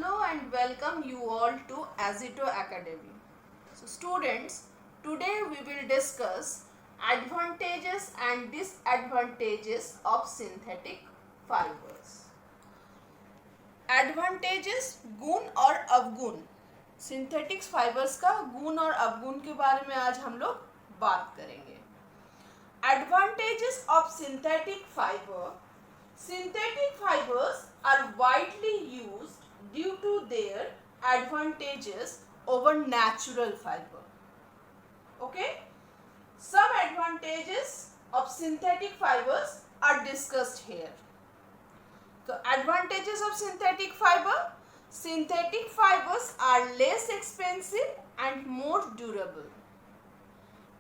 Hello and welcome you all to Azito Academy. So students, today we will discuss advantages and disadvantages of synthetic fibers. Advantages गुण और अवगुण, synthetic fibres का गुण और अवगुण के बारे में आज हम लोग बात करेंगे. Advantages of synthetic fibre. Synthetic fibers are widely used due to their advantages over natural fiber. Okay? Some advantages of synthetic fibers are discussed here. So, advantages of synthetic fiber. Synthetic fibers are less expensive and more durable.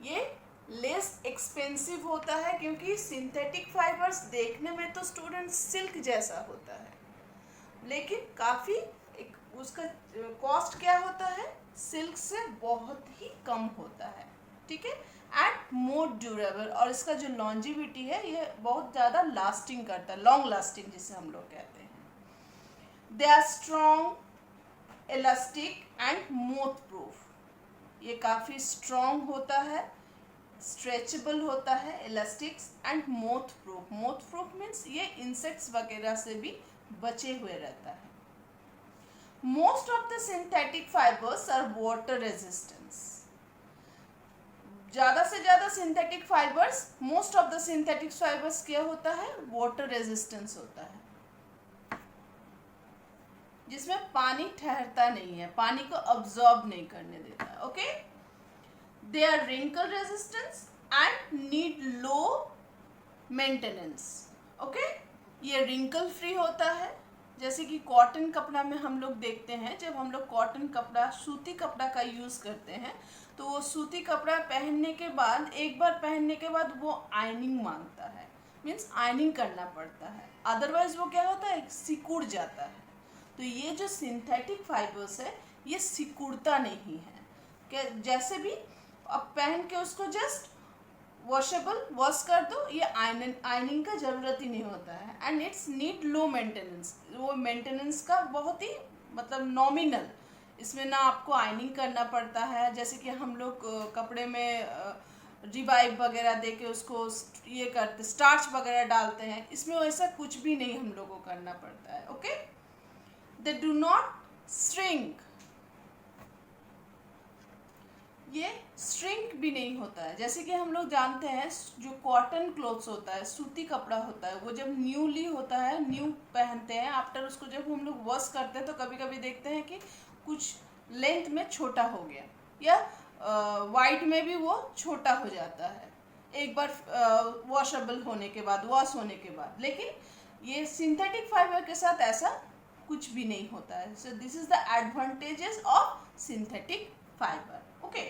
ये less expensive होता है क्योंकि synthetic fibres देखने में तो student silk जैसा होता है, लेकिन काफ़ी उसका कॉस्ट क्या होता है, सिल्क से बहुत ही कम होता है. ठीक है. एंड मोर ड्यूरेबल, और इसका जो लॉन्जिविटी है ये बहुत ज़्यादा लास्टिंग करता है, लॉन्ग लास्टिंग जिसे हम लोग कहते हैं. They are strong, elastic and moth proof. ये काफ़ी स्ट्रॉन्ग होता है, स्ट्रेचेबल होता है, elastic and moth proof. Moth proof means ये इंसेक्ट्स वगैरह से भी बचे हुए रहता है. Most of the synthetic fibres are water resistance. ज़्यादा से ज़्यादा synthetic fibres, most of the synthetic fibres क्या होता है, वाटर रेजिस्टेंस होता है, जिसमें पानी ठहरता नहीं है, पानी को अब्जॉर्ब नहीं करने देता. Okay. They are wrinkle resistance and need low maintenance. Okay? ये wrinkle free होता है. जैसे कि कॉटन कपड़ा में हम लोग देखते हैं, जब हम लोग कॉटन कपड़ा, सूती कपड़ा का यूज़ करते हैं तो वो सूती कपड़ा पहनने के बाद, एक बार पहनने के बाद वो आयनिंग मांगता है, मीन्स आयनिंग करना पड़ता है, अदरवाइज वो क्या होता है, सिकुड़ जाता है. तो ये जो सिंथेटिक फाइबर्स है ये सिकुड़ता नहीं है, कि जैसे भी अब पहन के उसको जस्ट वॉशेबल वॉश कर दो, ये आयनिंग का ज़रूरत ही नहीं होता है. And it's need low maintenance. वो मेंटेनेंस का बहुत ही मतलब नॉमिनल, इसमें ना आपको आयनिंग करना पड़ता है, जैसे कि हम लोग कपड़े में रिवाइव वगैरह दे के उसको ये करते, स्टार्च वगैरह डालते हैं, इसमें वैसा कुछ भी नहीं हम लोग को करना पड़ता है. Okay. They do not shrink. ये श्रिंक भी नहीं होता है. जैसे कि हम लोग जानते हैं जो कॉटन क्लोथ्स होता है, सूती कपड़ा होता है, वो जब न्यूली होता है, न्यू पहनते हैं, आफ्टर उसको जब हम लोग वॉश करते हैं तो कभी कभी देखते हैं कि कुछ लेंथ में छोटा हो गया, या वाइट में भी वो छोटा हो जाता है एक बार वॉशेबल होने के बाद, वॉश होने के बाद. लेकिन ये सिंथेटिक फाइबर के साथ ऐसा कुछ भी नहीं होता है. So this is the advantages of synthetic fibre. Okay.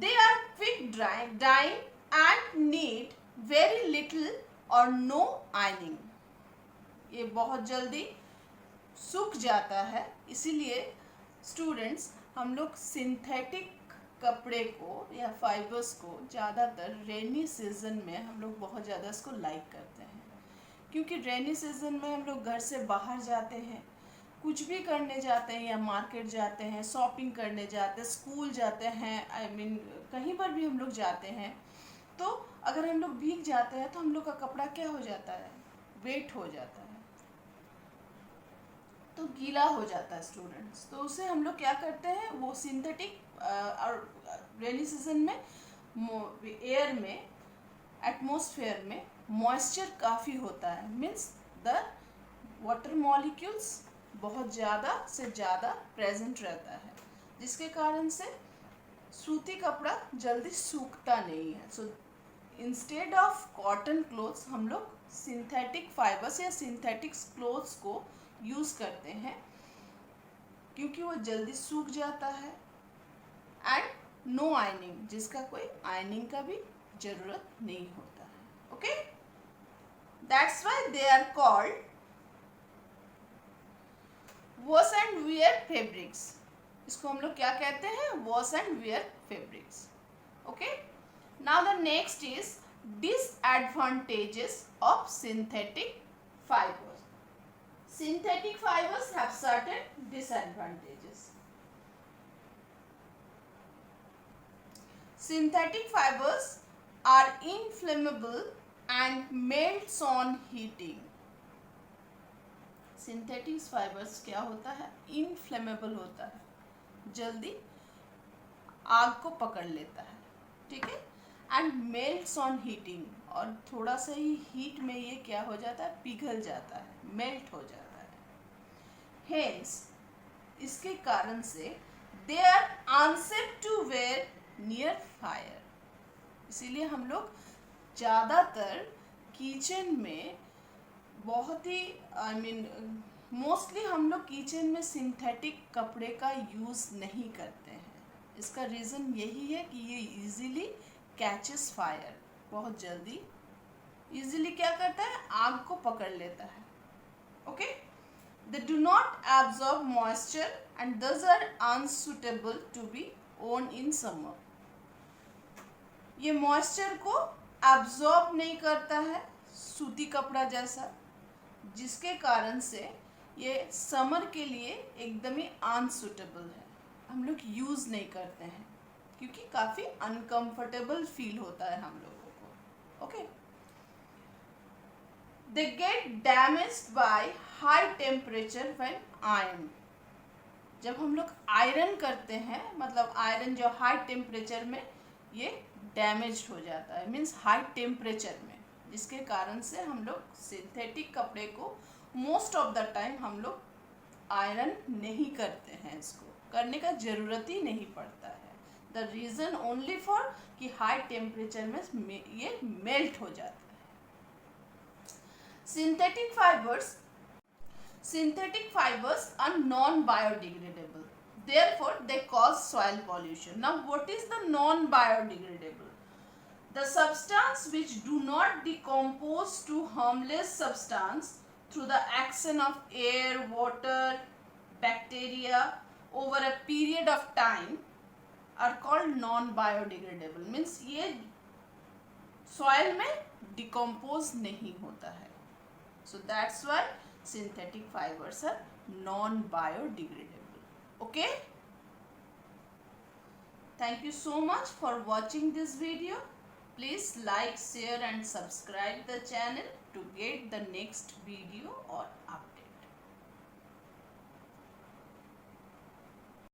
They are quick drying and need very little or no ironing. ये बहुत जल्दी सूख जाता है, इसीलिए स्टूडेंट्स हम लोग सिंथेटिक कपड़े को या फाइबर्स को ज़्यादातर रेनी सीजन में हम लोग बहुत ज़्यादा इसको लाइक करते हैं, क्योंकि रेनी सीजन में हम लोग घर से बाहर जाते हैं, कुछ भी करने जाते हैं, या मार्केट जाते हैं, शॉपिंग करने जाते हैं, स्कूल जाते हैं, आई मीन कहीं पर भी हम लोग जाते हैं, तो अगर हम लोग भीग जाते हैं तो हम लोग का कपड़ा क्या हो जाता है, वेट हो जाता है, तो गीला हो जाता है स्टूडेंट्स. तो उसे हम लोग क्या करते हैं, वो सिंथेटिक और रेनी सीजन में एयर में, एटमॉस्फेयर में मॉइस्चर काफ़ी होता है, मीन्स द वाटर मॉलिक्यूल्स बहुत ज़्यादा से ज़्यादा प्रेजेंट रहता है, जिसके कारण से सूती कपड़ा जल्दी सूखता नहीं है. So instead of cotton clothes हम लोग सिंथेटिक फाइबर्स या सिंथेटिक क्लोथ्स को यूज़ करते हैं, क्योंकि वो जल्दी सूख जाता है. एंड नो आयनिंग, जिसका कोई आयनिंग का भी ज़रूरत नहीं होता है. Okay. That's why they are called wash and wear fabrics. इसको हम लोग क्या कहते हैं, wash and wear fabrics. Okay. Now the next is disadvantages of synthetic fibres. Synthetic fibers have certain disadvantages. Synthetic fibers are inflammable and melts on heating. Synthetic fibres क्या होता है? Inflammable होता है, जल्दी आग को पकड़ लेता है, ठीक है, एंड मेल्ट्स ऑन हीटिंग, और थोड़ा सा ही हीट में ये क्या हो जाता है? पिघल जाता है, मेल्ट हो जाता है. हेंस इसके कारण से they are unsafe to wear near fire. इसीलिए हम लोग ज़्यादातर किचन में बहुत ही मोस्टली हम लोग किचन में सिंथेटिक कपड़े का यूज़ नहीं करते हैं. इसका रीज़न यही है कि ये इजीली कैचेस फायर, बहुत जल्दी इजीली क्या करता है? आग को पकड़ लेता है. Okay, they do not absorb moisture and thus are unsuitable to be worn in summer. ये मॉइस्चर को एब्जॉर्ब नहीं करता है सूती कपड़ा जैसा, जिसके कारण से ये समर के लिए एकदम ही अनसुटेबल है. हम लोग यूज़ नहीं करते हैं क्योंकि काफ़ी अनकंफर्टेबल फील होता है हम लोगों को. Okay, they get damaged by high temperature when iron. जब हम लोग आयरन करते हैं, मतलब आयरन जो हाई टेम्परेचर में ये डैमेज हो जाता है, मीन्स हाई टेम्परेचर में, जिसके कारण से हम लोग सिंथेटिक कपड़े को मोस्ट ऑफ द टाइम हम लोग आयरन नहीं करते हैं. इसको करने का ज़रूरत ही नहीं पड़ता है. द रीज़न ओनली फॉर कि हाई टेम्परेचर में ये मेल्ट हो जाता है. Synthetic fibers are non-biodegradable. Therefore, they cause soil pollution. Now, what is the non-biodegradable? The substance which do not decompose to harmless substance through the action of air, water, bacteria over a period of time are called non-biodegradable. Means ये soil में decompose नहीं होता है. So that's why synthetic fibers are non-biodegradable. Okay? Thank you so much for watching this video. Please like, share and subscribe the channel to get the next video or